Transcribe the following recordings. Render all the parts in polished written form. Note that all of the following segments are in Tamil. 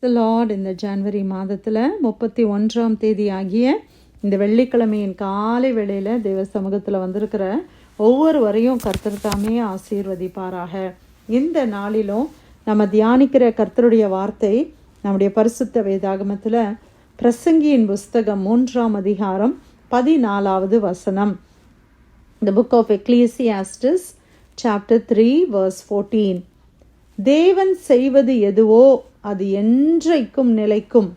The Lord இந்த ஜனவரி மாதத்தில் 31ஆம் தேதி ஆகிய இந்த வெள்ளிக்கிழமையின் காலை வேளையில் தேவ சமூகத்தில் வந்திருக்கிற ஒவ்வொருவரையும் கர்த்தர் தாமே ஆசீர்வதிப்பாராக. இந்த நாளிலும் நம்ம தியானிக்கிற கர்த்தருடைய வார்த்தை நம்முடைய பரிசுத்த வேதாகமத்தில் பிரசங்கியின் புஸ்தகம் 3ஆம் அதிகாரம் 14வது வசனம். The book of Ecclesiastes chapter 3 verse 14. தேவன் செய்வது எதுவோ அது என்றைக்கும் நிலைக்கும்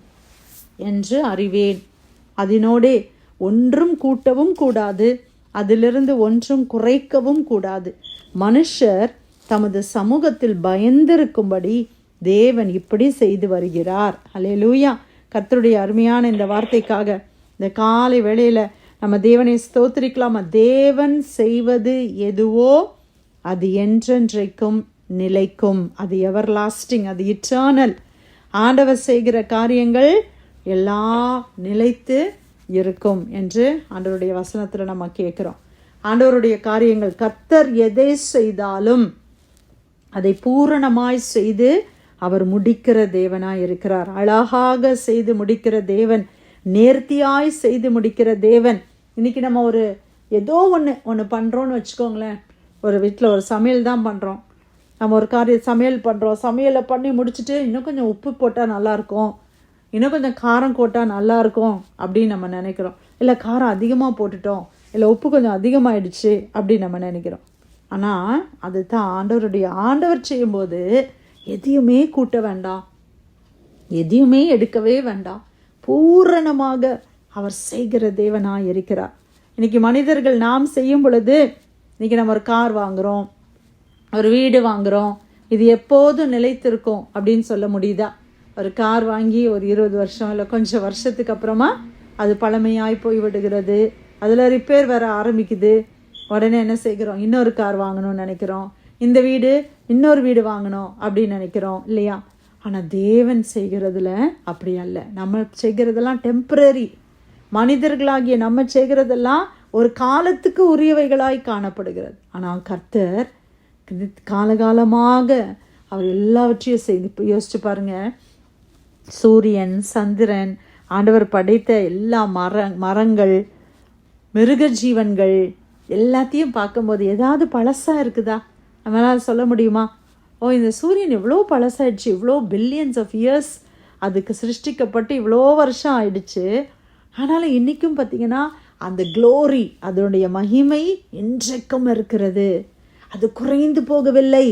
என்று அறிவேன். அதனோடே ஒன்றும் கூட்டவும் கூடாது, அதிலிருந்து ஒன்றும் குறைக்கவும் கூடாது. மனுஷர் தமது சமூகத்தில் பயந்திருக்கும்படி தேவன் இப்படி செய்து வருகிறார். அல்லேலூயா. கர்த்தருடைய அருமையான இந்த வார்த்தைக்காக இந்த காலை வேளையில் நம்ம தேவனை ஸ்தோத்திரிக்கலாமா? தேவன் செய்வது எதுவோ அது என்றென்றைக்கும் நிலைக்கும், அது எவர் லாஸ்டிங், அது இட்டர்னல். ஆண்டவர் செய்கிற காரியங்கள் எல்லாம் நிலைத்து இருக்கும் என்று ஆண்டவருடைய வசனத்தில் நம்ம கேட்குறோம். ஆண்டவருடைய காரியங்கள், கர்த்தர் எதை செய்தாலும் அதை பூரணமாய் செய்து அவர் முடிக்கிற தேவனாய் இருக்கிறார். அழகாக செய்து முடிக்கிற தேவன், நேர்த்தியாய் செய்து முடிக்கிற தேவன். இன்னைக்கு நம்ம ஏதோ ஒன்று பண்ணுறோன்னு வச்சுக்கோங்களேன். ஒரு வீட்டில் ஒரு சமையல் தான் பண்ணுறோம். நம்ம ஒரு சமையல் பண்ணுறோம். சமையலை பண்ணி முடிச்சுட்டு இன்னும் கொஞ்சம் உப்பு போட்டால் நல்லாயிருக்கும், இன்னும் கொஞ்சம் காரம் போட்டால் நல்லாயிருக்கும் அப்படின்னு நம்ம நினைக்கிறோம். இல்லை காரம் அதிகமாக போட்டுட்டோம், இல்லை உப்பு கொஞ்சம் அதிகமாகிடுச்சு அப்படின்னு நம்ம நினைக்கிறோம். ஆனால் அது தான் ஆண்டவர் செய்யும்போது எதையுமே கூட்ட வேண்டாம், எதையுமே எடுக்கவே வேண்டாம். பூரணமாக அவர் செய்கிற தேவனாக இருக்கிறார். இன்றைக்கி மனிதர்கள் நாம் செய்யும் பொழுது, இன்றைக்கி நம்ம ஒரு கார் வாங்குகிறோம், ஒரு வீடு வாங்குகிறோம், இது எப்போதும் நிலைத்திருக்கும் அப்படின்னு சொல்ல முடியுதா? ஒரு கார் வாங்கி ஒரு 20 வருஷம் இல்லை கொஞ்சம் வருஷத்துக்கு அப்புறமா அது பழமையாய் போய்விடுகிறது. அதில் ரிப்பேர் வர ஆரம்பிக்குது. உடனே என்ன செய்கிறோம்? இன்னொரு கார் வாங்கணும்னு நினைக்கிறோம், இந்த வீடு இன்னொரு வீடு வாங்கணும் அப்படின்னு நினைக்கிறோம், இல்லையா? ஆனால் தேவன் செய்கிறதுல அப்படி அல்ல. நம்ம செய்கிறதெல்லாம் டெம்பரரி. மனிதர்களாகிய நம்ம செய்கிறதெல்லாம் ஒரு காலத்துக்கு உரியவைகளாய் காணப்படுகிறது. ஆனால் கர்த்தர் காலகாலமாக அவர் எல்லாவற்றையும் செய்து, இப்போ யோசிச்சு பாருங்க, சூரியன், சந்திரன், ஆண்டவர் படைத்த எல்லா மரங்கள், மிருக ஜீவன்கள் எல்லாத்தையும் பார்க்கும்போது ஏதாவது பழசாக இருக்குதா? நம்மளால் சொல்ல முடியுமா? இந்த சூரியன் இவ்வளோ பழசாயிடுச்சு, இவ்வளோ பில்லியன்ஸ் ஆஃப் இயர்ஸ் அதுக்கு சிருஷ்டிக்கப்பட்டு இவ்வளோ வருஷம் ஆயிடுச்சு. ஆனாலும் இன்றைக்கும் பார்த்திங்கன்னா அந்த க்ளோரி, அதனுடைய மகிமை இன்றைக்கும் இருக்கிறது. அது குறைந்து போகவில்லை.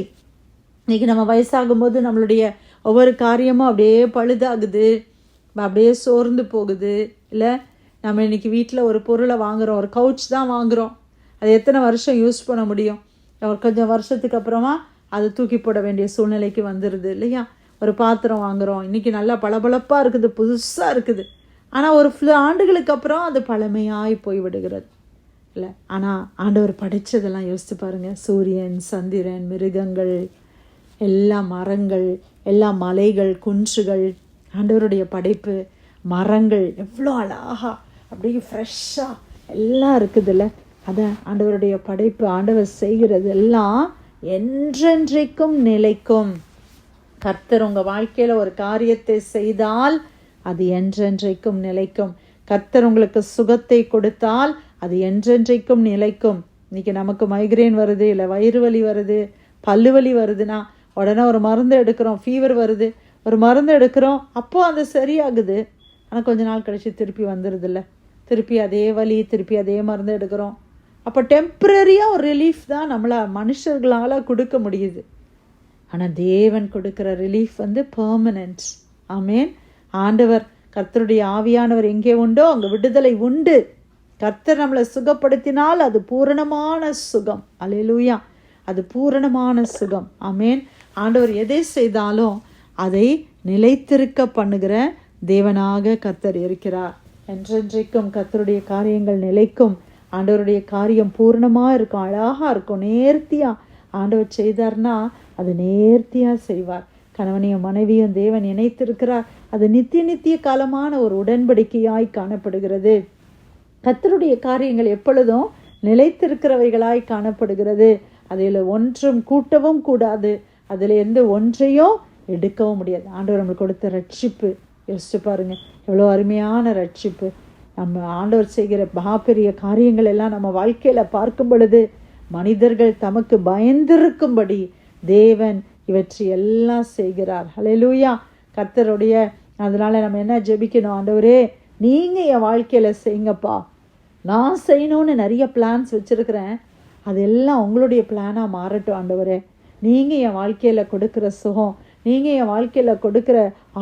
இன்றைக்கி நம்ம வயசாகும்போது நம்மளுடைய ஒவ்வொரு காரியமும் அப்படியே பழுதாகுது, அப்படியே சோர்ந்து போகுது. இல்லை, நம்ம இன்றைக்கி வீட்டில் ஒரு பொருளை வாங்குகிறோம், ஒரு கவுச் தான் வாங்குகிறோம், அது எத்தனை வருஷம் யூஸ் பண்ண முடியும்? ஒரு கொஞ்சம் வருஷத்துக்கு அப்புறமா அது தூக்கி போட வேண்டிய சூழ்நிலைக்கு வந்துடுது, இல்லையா? ஒரு பாத்திரம் வாங்குகிறோம், இன்றைக்கி நல்லா பளபளப்பாக இருக்குது, புதுசாக இருக்குது. ஆனால் ஒரு சில ஆண்டுகளுக்கு அப்புறம் அது பழமையாய் போய்விடுகிறது, இல்லை? ஆனால் ஆண்டவர் படைத்ததெல்லாம் யோசித்து பாருங்கள். சூரியன், சந்திரன், மிருகங்கள், எல்லா மரங்கள், எல்லா மலைகள், குன்றுகள், ஆண்டவருடைய படைப்பு. மரங்கள் எவ்வளோ அழகாக அப்படியே ஃப்ரெஷ்ஷாக எல்லாம் இருக்குதுல்ல. அதை ஆண்டவருடைய படைப்பு, ஆண்டவர் செய்கிறது எல்லாம் என்றென்றைக்கும் நிலைக்கும். கர்த்தர் உங்கள் வாழ்க்கையில் ஒரு காரியத்தை செய்தால் அது என்றென்றைக்கும் நிலைக்கும். கர்த்தர் உங்களுக்கு சுகத்தை கொடுத்தால் அது என்றென்றைக்கும் நிலைக்கும். இன்றைக்கி நமக்கு மைக்ரேன் வருது, இல்லை வயிறு வலி வருது, பல்லு வலி வருதுன்னா உடனே ஒரு மருந்து எடுக்கிறோம். ஃபீவர் வருது, ஒரு மருந்து எடுக்கிறோம், அப்போது அது சரியாகுது. ஆனால் கொஞ்ச நாள் கழித்து திருப்பி வந்துடுதில்ல, திருப்பி அதே வலி, திருப்பி அதே மருந்து எடுக்கிறோம். அப்போ டெம்ப்ரரியாக ஒரு ரிலீஃப் தான் மனுஷர்களால் கொடுக்க முடியுது. ஆனால் தேவன் கொடுக்குற ரிலீஃப் பெர்மனன்ட். ஆமேன். ஆண்டவர், கர்த்தருடைய ஆவியானவர் எங்கே உண்டோ அங்கே விடுதலை உண்டு. கர்த்தர் நம்மளை சுகப்படுத்தினால் அது பூரணமான சுகம். அல்லேலூயா. அது பூரணமான சுகம். ஆமேன். ஆண்டவர் எதை செய்தாலும் அதை நிலைத்திருக்க பண்ணுகிற தேவனாக கர்த்தர் இருக்கிறார். என்றென்றைக்கும் கர்த்தருடைய காரியங்கள் நிலைக்கும். ஆண்டவருடைய காரியம் பூரணமாக இருக்கும், அழகாக இருக்கும், நேர்த்தியாக. ஆண்டவர் செய்தார்னா அது நேர்த்தியாக செய்வார். கணவனையும் மனைவியும் தேவன் இணைத்திருக்கிறார். அது நித்திய காலமான ஒரு உடன்படிக்கையாய் காணப்படுகிறது. கர்த்தருடைய காரியங்கள் எப்பொழுதும் நிலைத்திருக்கிறவைகளாய் காணப்படுகிறது. அதில் ஒன்றும் கூட்டவும் கூடாது, அதில் எந்த ஒன்றையும் எடுக்கவும் முடியாது. ஆண்டவர் நம்மளுக்கு கொடுத்த ரட்சிப்பு யோசிச்சு பாருங்க, எவ்வளோ அருமையான ரட்சிப்பு. நம்ம ஆண்டவர் செய்கிற மகாபெரிய காரியங்கள் எல்லாம் நம்ம வாழ்க்கையில் பார்க்கும் பொழுது மனிதர்கள் தமக்கு பயந்திருக்கும்படி தேவன் இவற்றை எல்லாம் செய்கிறார். ஹல்லேலூயா. கர்த்தருடைய அதனால நம்ம என்ன ஜெபிக்கணும், ஆண்டவரே நீங்கள் என் வாழ்க்கையில் செய்யுங்கப்பா, நான் செய்யணும்னு நிறைய பிளான்ஸ் வச்சுருக்கிறேன், அதெல்லாம் உங்களுடைய பிளானாக மாறட்டும் ஆண்டவரே. நீங்கள் என் வாழ்க்கையில் கொடுக்குற சுகம், நீங்கள் என் வாழ்க்கையில் கொடுக்குற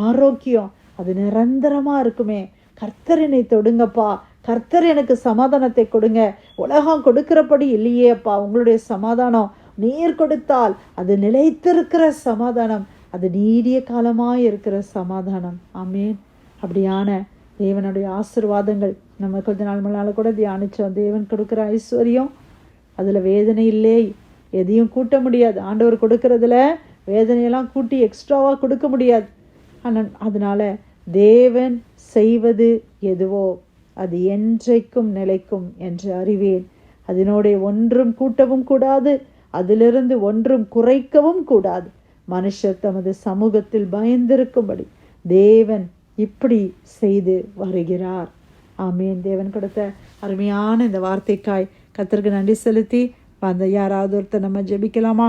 ஆரோக்கியம் அது நிரந்தரமாக இருக்குமே. கர்த்தர் என்னை தொடுங்கப்பா, கர்த்தர் எனக்கு சமாதானத்தை கொடுங்க. உலகம் கொடுக்கிறபடி இல்லையே அப்பா, உங்களுடைய சமாதானம் நீர் கொடுத்தால் அது நிலைத்திருக்கிற சமாதானம், அது நீடிய காலமாக இருக்கிற சமாதானம். ஆமேன். அப்படியான தேவனுடைய ஆசீர்வாதங்கள் நம்ம கொஞ்ச நாள் முன்னால் கூட தியானித்தோம். தேவன் கொடுக்குற ஐஸ்வர்யம் அதில் வேதனை இல்லை, எதையும் கூட்ட முடியாது. ஆண்டவர் கொடுக்கறதுல வேதனையெல்லாம் கூட்டி எக்ஸ்ட்ராவாக கொடுக்க முடியாது. அதனால தேவன் செய்வது எதுவோ அது என்றைக்கும் நிலைக்கும் என்று அறிவேன். அதனோடைய ஒன்றும் கூட்டவும் கூடாது, அதிலிருந்து ஒன்றும் குறைக்கவும் கூடாது. மனுஷர் தமது சமூகத்தில் பயந்திருக்கும்படி தேவன் இப்படி செய்து வருகிறார். ஆமீன். தேவன் கொடுத்த அருமையான இந்த வார்த்தைக்காய் கர்த்தருக்கு நன்றி செலுத்தி அந்த யாராவது ஒருத்தர் நம்ம ஜெபிக்கலாமா?